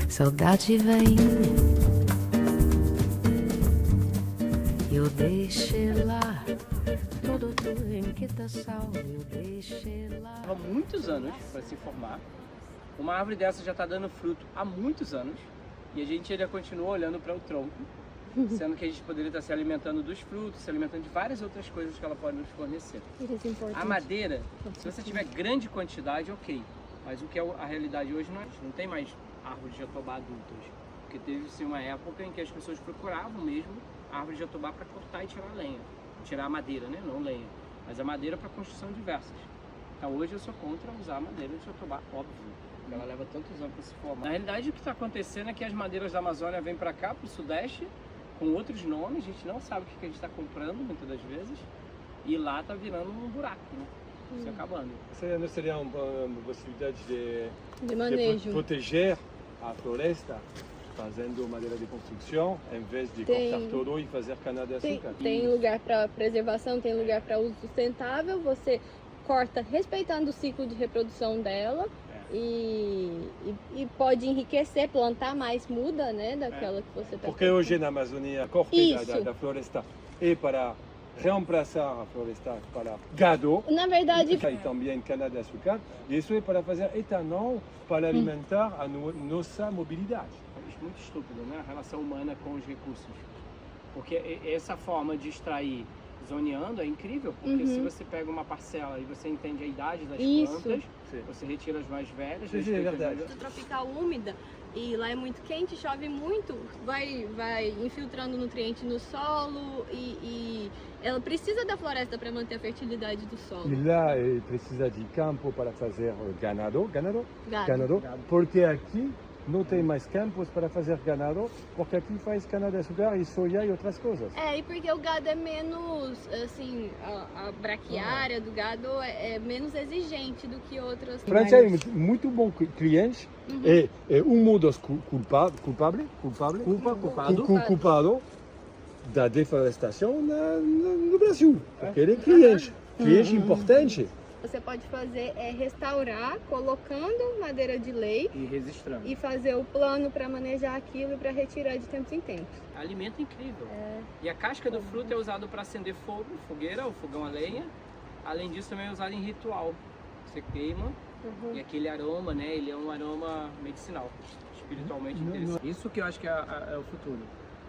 saudade vem. Eu deixei lá todo tu inquietação, eu deixei lá. Há muitos anos para se formar. Uma árvore dessa já está dando fruto há muitos anos e a gente ainda continua olhando para o tronco, sendo que a gente poderia estar se alimentando dos frutos, se alimentando de várias outras coisas que ela pode nos fornecer. A madeira, se você tiver grande quantidade, ok, mas o que é a realidade hoje não é, a gente não tem mais árvores de jatobá adultas, porque teve-se uma época em que as pessoas procuravam mesmo árvores de jatobá para cortar e tirar lenha, tirar a madeira, né? Não lenha, mas a madeira para construção diversas. Então hoje eu sou contra usar madeira de jatobá, óbvio. Ela leva tantos anos para se formar. Na realidade, o que está acontecendo é que as madeiras da Amazônia vêm para cá, para o Sudeste, com outros nomes. A gente não sabe o que a gente está comprando, muitas das vezes. E lá está virando um buraco, né? Se acabando. Essa não seria uma possibilidade de manejo. proteger a floresta, fazendo madeira de construção, em vez de cortar todo e fazer cana-de-açúcar? Tem lugar para preservação, tem lugar para uso sustentável. Você corta respeitando o ciclo de reprodução dela. E pode enriquecer, plantar mais muda, né, daquela que você está. Porque hoje na Amazônia a corte da floresta é para reemplaçar a floresta para gado, na verdade, e também cana-de-açúcar, e isso é para fazer etanol para alimentar a nossa mobilidade. É muito estúpido, né, a relação humana com os recursos, porque essa forma de extrair zoneando é incrível, porque se você pega uma parcela e você entende a idade das plantas, você retira as mais velhas. Isso é verdade. Tropical úmida, e lá é muito quente, chove muito, vai infiltrando nutriente no solo e ela precisa da floresta para manter a fertilidade do solo. E lá precisa de campo para fazer ganado, Gado. porque aqui não tem mais campos para fazer ganado, porque aqui faz cana-de-açúcar e soja e outras coisas. E porque o gado é menos, assim, a braquiária do gado é menos exigente do que outras. França é muito bom cliente, é um dos culpado da deforestação no Brasil, porque ele é cliente importante. Você pode fazer restaurar, colocando madeira de lei E registrando. e fazer o plano para manejar aquilo e para retirar de tempos em tempos. Alimento incrível. E a casca do fruto é usada para acender fogo, fogueira ou fogão a lenha. Além disso, também é usado em ritual. Você queima e aquele aroma, né? Ele é um aroma medicinal, espiritualmente interessante. Isso que eu acho que é o futuro.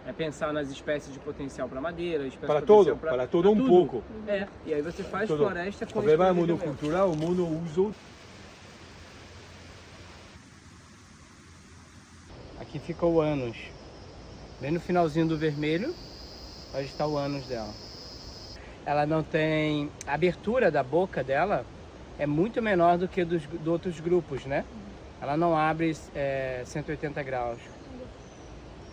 É pensar nas espécies de potencial para madeira, para todo um pouco. E aí você faz floresta com o problema é monocultural, o monouso. Aqui fica o ânus. Bem no finalzinho do vermelho, onde está o ânus dela. Ela não tem... A abertura da boca dela é muito menor do que de outros grupos, né? Ela não abre 180 graus.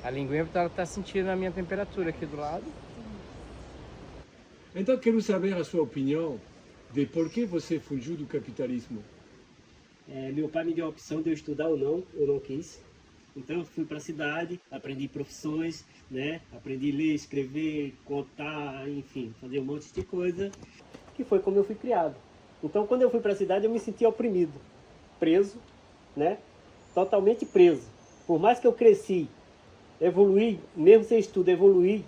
A linguinha está sentindo a minha temperatura aqui do lado. Então, quero saber a sua opinião de por que você fugiu do capitalismo. Meu pai me deu a opção de eu estudar ou não, eu não quis. Então, eu fui para a cidade, aprendi profissões, né? Aprendi a ler, escrever, contar, enfim, fazer um monte de coisa. Que foi como eu fui criado. Então, quando eu fui para a cidade, eu me sentia oprimido, preso, né? Totalmente preso. Por mais que eu cresci, evoluir, mesmo sem estudo, evoluir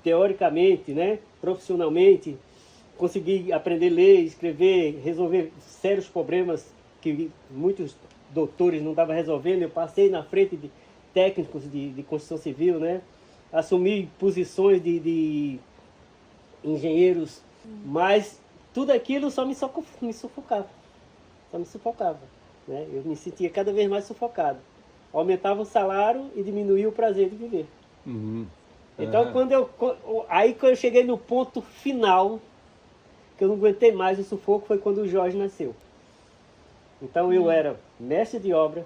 teoricamente, né, profissionalmente, consegui aprender a ler, escrever, resolver sérios problemas que muitos doutores não estavam resolvendo. Eu passei na frente de técnicos de construção civil, né, assumi posições de engenheiros, mas tudo aquilo só me sufocava, né? Eu me sentia cada vez mais sufocado. Aumentava o salário e diminuía o prazer de viver. Então, quando eu cheguei no ponto final, que eu não aguentei mais o sufoco, foi quando o Jorge nasceu. Então, eu era mestre de obra,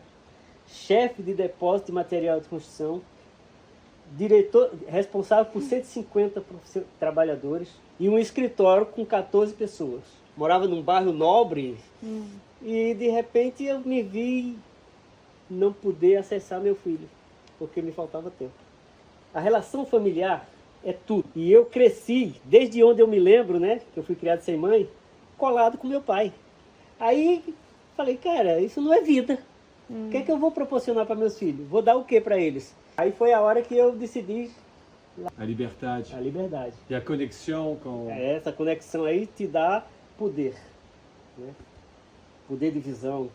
chefe de depósito de material de construção, diretor responsável por 150 trabalhadores e um escritório com 14 pessoas. Morava num bairro nobre e, de repente, eu me vi não poder acessar meu filho, porque me faltava tempo. A relação familiar é tudo. E eu cresci, desde onde eu me lembro, né, que eu fui criado sem mãe, colado com meu pai. Aí falei, cara, isso não é vida. O que é que eu vou proporcionar para meus filhos? Vou dar o que para eles? Aí foi a hora que eu decidi A liberdade. a liberdade. E a conexão com... Essa conexão aí te dá poder, né? Poder de visão,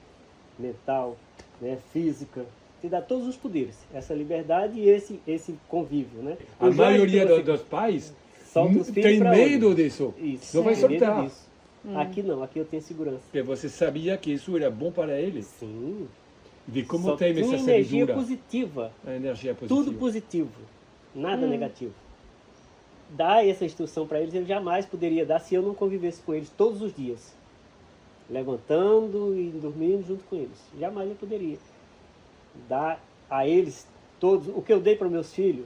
mental, né? Física, te dá todos os poderes. Essa liberdade e esse convívio, né? A O joia maioria que você dos pais solta os filhos tem pra medo onde? disso. Isso, Não vai tem medo soltar. disso. Aqui não, aqui eu tenho segurança. Porque você sabia que isso era bom para eles. Sim. De como Só tem tinha essa energia sabedoria. positiva. A energia positiva. Tudo positivo, nada negativo. Dar essa instrução para eles eu jamais poderia dar se eu não convivesse com eles todos os dias. Levantando e dormindo junto com eles. Jamais eu poderia dar a eles todos o que eu dei para meus filhos.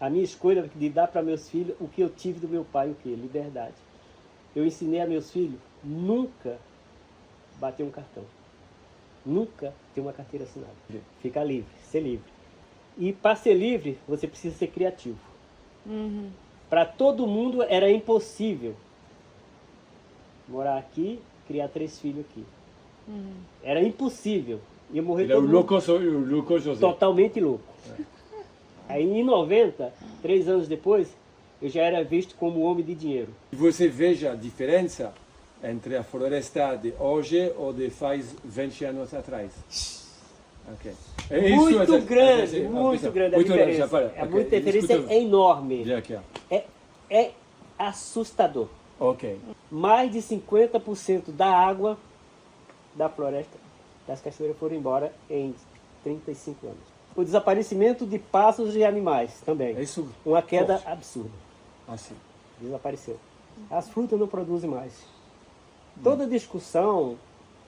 A minha escolha de dar para meus filhos o que eu tive do meu pai, o que? Liberdade. Eu ensinei a meus filhos nunca bater um cartão. Nunca ter uma carteira assinada. Ficar livre, ser livre. E para ser livre, você precisa ser criativo. Para todo mundo era impossível morar aqui, criar 3 filhos aqui. Era impossível. Ia morrer Ele é todo o mundo louco José. totalmente louco. Aí em 90, 3 anos depois, eu já era visto como homem de dinheiro. Você veja a diferença entre a floresta de hoje ou de faz 20 anos atrás. Ok. Muito grande, muito grande a diferença. A muita diferença é enorme. É assustador. Ok. Mais de 50% da água da floresta das cachoeiras foram embora em 35 anos. O desaparecimento de pássaros e animais também. É isso. Uma queda absurda. Assim. Desapareceu. As frutas não produzem mais. Toda discussão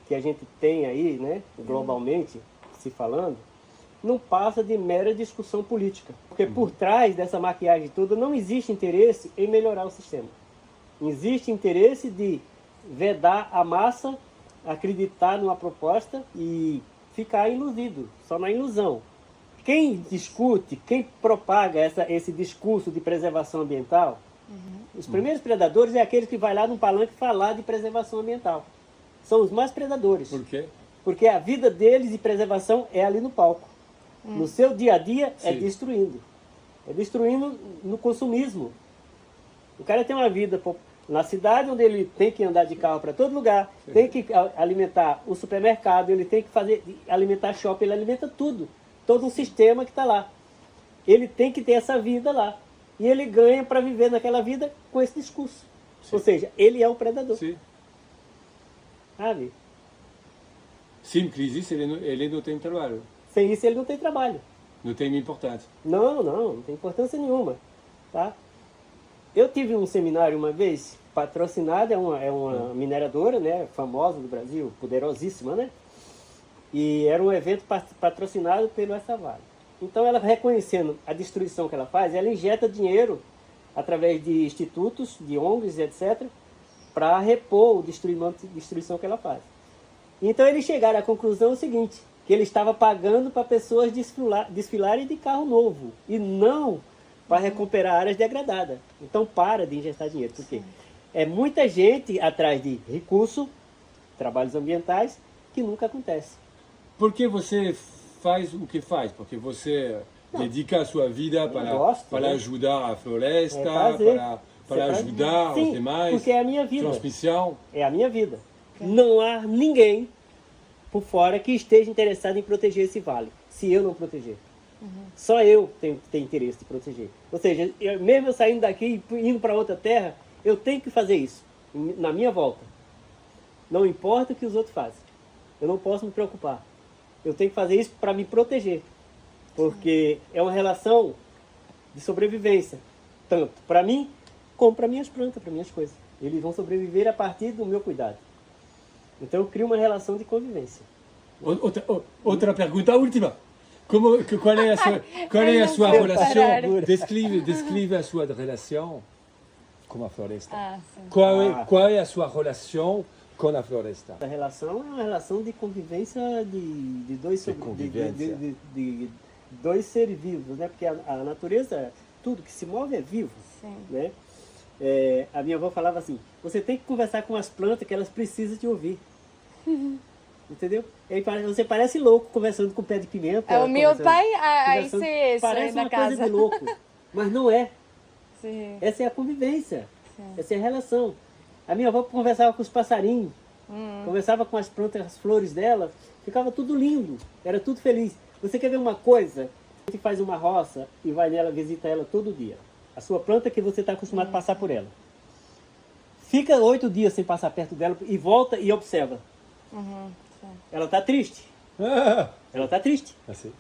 que a gente tem aí, né, globalmente, se falando, não passa de mera discussão política. Porque por trás dessa maquiagem toda não existe interesse em melhorar o sistema. Existe interesse de vedar a massa, acreditar numa proposta e ficar iludido, só na ilusão. Quem discute, quem propaga esse discurso de preservação ambiental, os primeiros predadores é aqueles que vai lá num palanque falar de preservação ambiental. São os mais predadores. Por quê? Porque a vida deles de preservação é ali no palco. No seu dia a dia é Sim. destruindo. É destruindo no consumismo. O cara tem uma vida na cidade onde ele tem que andar de carro para todo lugar, tem que alimentar o supermercado, ele tem que alimentar shopping, ele alimenta tudo. Todo um sistema que está lá. Ele tem que ter essa vida lá. E ele ganha para viver naquela vida com esse discurso. Sim. Ou seja, ele é o predador. Sim. Sabe? Sem crise, ele não tem trabalho. Sem isso ele não tem trabalho. Não tem importância. Não tem importância nenhuma. Tá? Eu tive um seminário uma vez, patrocinado, é uma mineradora, né, famosa do Brasil, poderosíssima, né? E era um evento patrocinado pelo Essa Vale. Então ela, reconhecendo a destruição que ela faz, ela injeta dinheiro através de institutos, de ONGs, etc., para repor a destruição que ela faz. Então eles chegaram à conclusão seguinte, que ele estava pagando para pessoas desfilarem de carro novo e não para recuperar áreas degradadas. Então para de injetar dinheiro, porque é muita gente atrás de recurso, trabalhos ambientais, que nunca acontece. Por que você faz o que faz? Porque você dedica a sua vida para ajudar a floresta, para ajudar os demais. Porque é a minha vida. Transmissão. É a minha vida. Não há ninguém por fora que esteja interessado em proteger esse vale, se eu não proteger. Só eu tenho interesse de proteger. Ou seja, mesmo eu saindo daqui e indo para outra terra, eu tenho que fazer isso, na minha volta. Não importa o que os outros fazem. Eu não posso me preocupar. Eu tenho que fazer isso para me proteger. Porque é uma relação de sobrevivência. Tanto para mim, como para minhas plantas, para minhas coisas. Eles vão sobreviver a partir do meu cuidado. Então eu crio uma relação de convivência. Outra pergunta, a última. Qual é a sua relação? Descreve a sua relação com a floresta. Qual é a sua relação com a floresta? A relação é uma relação de convivência de dois seres vivos, né? Porque a natureza, tudo que se move é vivo. Sim. Né? A minha avó falava assim, você tem que conversar com as plantas que elas precisam te ouvir. Entendeu? Aí você parece louco conversando com o pé de pimenta. O meu pai aí conversando. se Parece na uma casa. coisa de louco, mas não é. Sim. Essa é a convivência, essa é a relação. A minha avó conversava com os passarinhos, conversava com as plantas, as flores dela, ficava tudo lindo, era tudo feliz. Você quer ver uma coisa? Você faz uma roça e vai nela, visita ela todo dia. A sua planta que você está acostumado a passar por ela. Fica 8 dias sem passar perto dela e volta e observa. Ela está triste. Ela está triste. Assim.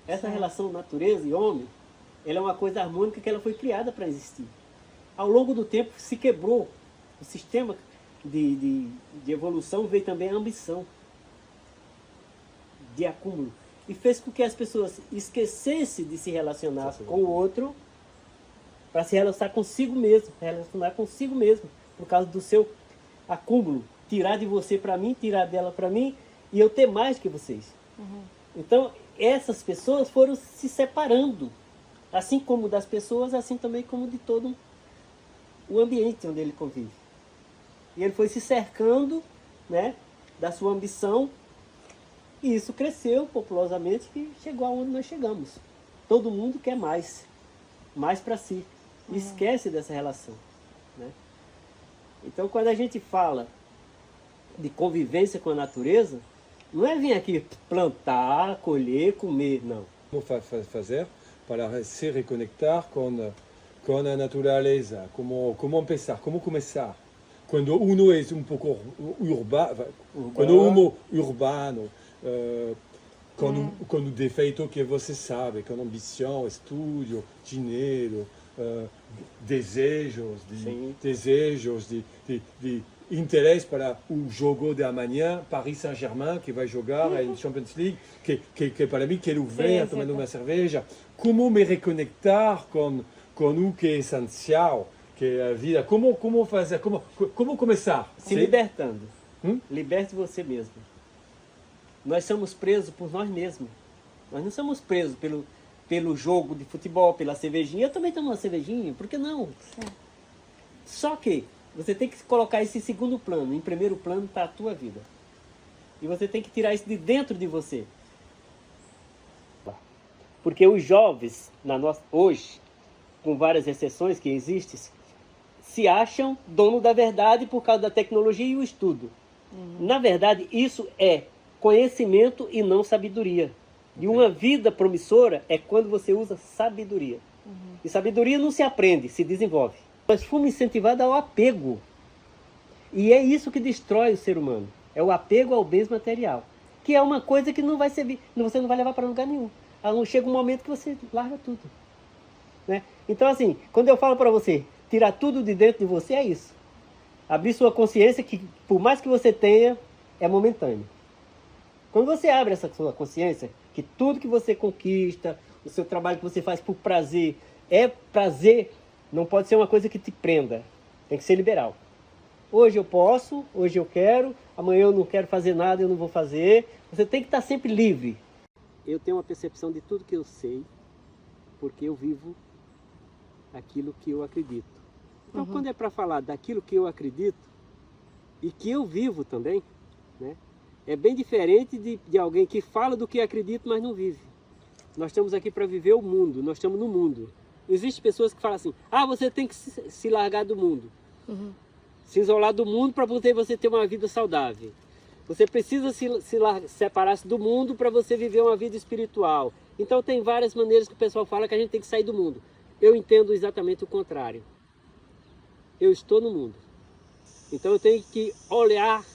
Essa relação natureza e homem, ela é uma coisa harmônica que ela foi criada para existir. Ao longo do tempo se quebrou. O sistema de evolução veio também a ambição de acúmulo. E fez com que as pessoas esquecessem de se relacionar com o outro para se relacionar consigo mesmo, por causa do seu acúmulo. Tirar de você para mim, tirar dela para mim, e eu ter mais que vocês. Então, essas pessoas foram se separando, assim como das pessoas, assim também como de todo o ambiente onde ele convive. E ele foi se cercando, né, da sua ambição, e isso cresceu populosamente e chegou aonde nós chegamos. Todo mundo quer mais para si, e esquece dessa relação, né? Então, quando a gente fala de convivência com a natureza, não é vir aqui plantar, colher, comer, não. Como fazer para se reconectar com a natureza? Como começar? Quando uno é um pouco urbano, com o defeito que você sabe, com ambição, estudo, dinheiro, desejos de interesse para o jogo de amanhã, Paris Saint-Germain, que vai jogar em Champions League, que para mim quero ver tomando uma cerveja. Como me reconectar com o que é essencial, que é a vida? Como fazer? Como começar? Se libertando. Liberte você mesmo. Nós somos presos por nós mesmos. Nós não somos presos pelo jogo de futebol, pela cervejinha. Eu também tomo uma cervejinha, por que não? Só que você tem que colocar esse em segundo plano. Em primeiro plano está a tua vida. E você tem que tirar isso de dentro de você. Porque os jovens, hoje, com várias exceções que existem, se acham dono da verdade por causa da tecnologia e o estudo. Na verdade, isso é conhecimento e não sabedoria. E uma vida promissora é quando você usa sabedoria. E sabedoria não se aprende, se desenvolve. Nós fomos incentivados ao apego. E é isso que destrói o ser humano. É o apego ao bem material. Que é uma coisa que não vai servir, você não vai levar para lugar nenhum. Chega um momento que você larga tudo, né? Então, assim, quando eu falo para você, tirar tudo de dentro de você, é isso. Abrir sua consciência, que por mais que você tenha, é momentâneo. Quando você abre essa sua consciência, que tudo que você conquista, o seu trabalho que você faz por prazer, é prazer, não pode ser uma coisa que te prenda. Tem que ser liberal. Hoje eu posso, hoje eu quero, amanhã eu não quero fazer nada, eu não vou fazer. Você tem que estar sempre livre. Eu tenho uma percepção de tudo que eu sei, porque eu vivo aquilo que eu acredito. Então, quando é para falar daquilo que eu acredito e que eu vivo também, né, é bem diferente de alguém que fala do que acredita, mas não vive. Nós estamos aqui para viver o mundo, nós estamos no mundo. Existem pessoas que falam assim, você tem que se largar do mundo. Se isolar do mundo para você ter uma vida saudável. Você precisa separar-se do mundo para você viver uma vida espiritual. Então tem várias maneiras que o pessoal fala que a gente tem que sair do mundo. Eu entendo exatamente o contrário. Eu estou no mundo. Então eu tenho que olhar.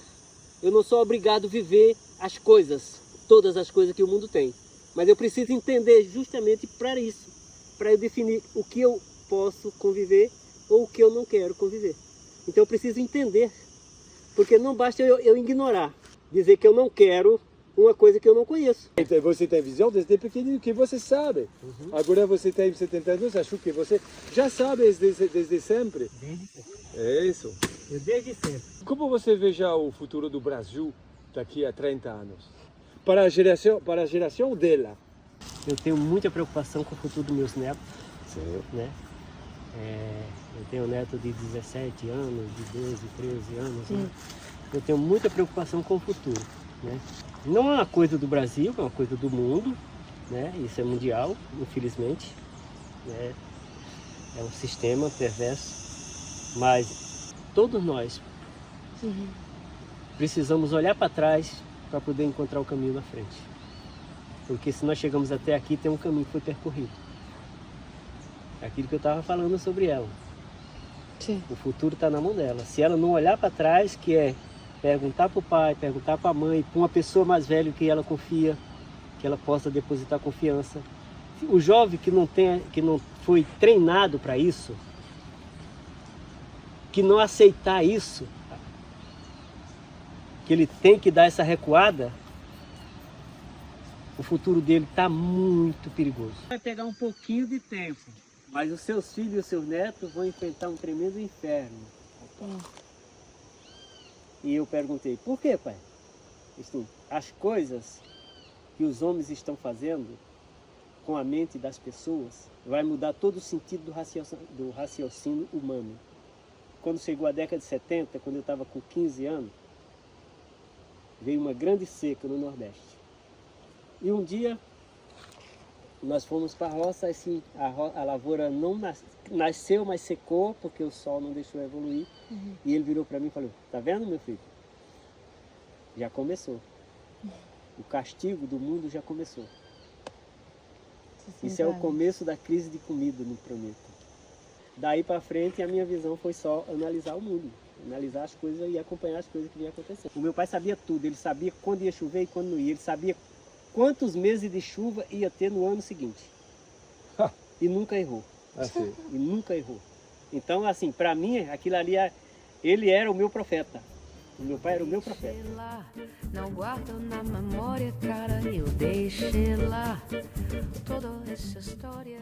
Eu não sou obrigado a viver as coisas, todas as coisas que o mundo tem. Mas eu preciso entender justamente para isso. Para eu definir o que eu posso conviver ou o que eu não quero conviver. Então eu preciso entender. Porque não basta eu ignorar. Dizer que eu não quero uma coisa que eu não conheço. Você tem visão desde pequenino que você sabe. Agora você tem 70 anos, acho que você já sabe desde sempre. Desde sempre. É isso. Desde sempre. Como você vê já o futuro do Brasil daqui a 30 anos? Para a geração dela. Eu tenho muita preocupação com o futuro dos meus netos. Né? Eu tenho um neto de 17 anos, de 12, 13 anos. Né? Eu tenho muita preocupação com o futuro. né? Não é uma coisa do Brasil, é uma coisa do mundo, né? Isso é mundial, infelizmente, né? É um sistema perverso, mas todos nós precisamos olhar para trás para poder encontrar o caminho na frente. Porque se nós chegamos até aqui, tem um caminho que foi percorrido. É aquilo que eu estava falando sobre ela. Sim. O futuro está na mão dela. Se ela não olhar para trás, que é perguntar para o pai, perguntar para a mãe, para uma pessoa mais velha que ela confia, que ela possa depositar confiança. O jovem que não foi treinado para isso, que não aceitar isso, que ele tem que dar essa recuada, o futuro dele está muito perigoso. Vai pegar um pouquinho de tempo, mas os seus filhos e os seus netos vão enfrentar um tremendo inferno. E eu perguntei, por que, pai? Assim, as coisas que os homens estão fazendo com a mente das pessoas vai mudar todo o sentido do raciocínio humano. Quando chegou a década de 70, quando eu estava com 15 anos, veio uma grande seca no Nordeste. E um dia nós fomos para a roça, assim, a lavoura não nasceu, mas secou, porque o sol não deixou evoluir. E ele virou para mim e falou, tá vendo, meu filho? Já começou. O castigo do mundo já começou. Isso é o começo da crise de comida no planeta. Daí para frente a minha visão foi só analisar o mundo, analisar as coisas e acompanhar as coisas que vinham acontecendo. O meu pai sabia tudo, ele sabia quando ia chover e quando não ia, ele sabia quantos meses de chuva ia ter no ano seguinte. E nunca errou. Assim. E nunca errou. Então, assim, para mim, aquilo ali, ele era o meu profeta. O meu pai era o meu profeta. Deixei lá, não guardo na memória, cara, eu deixei lá toda essa história.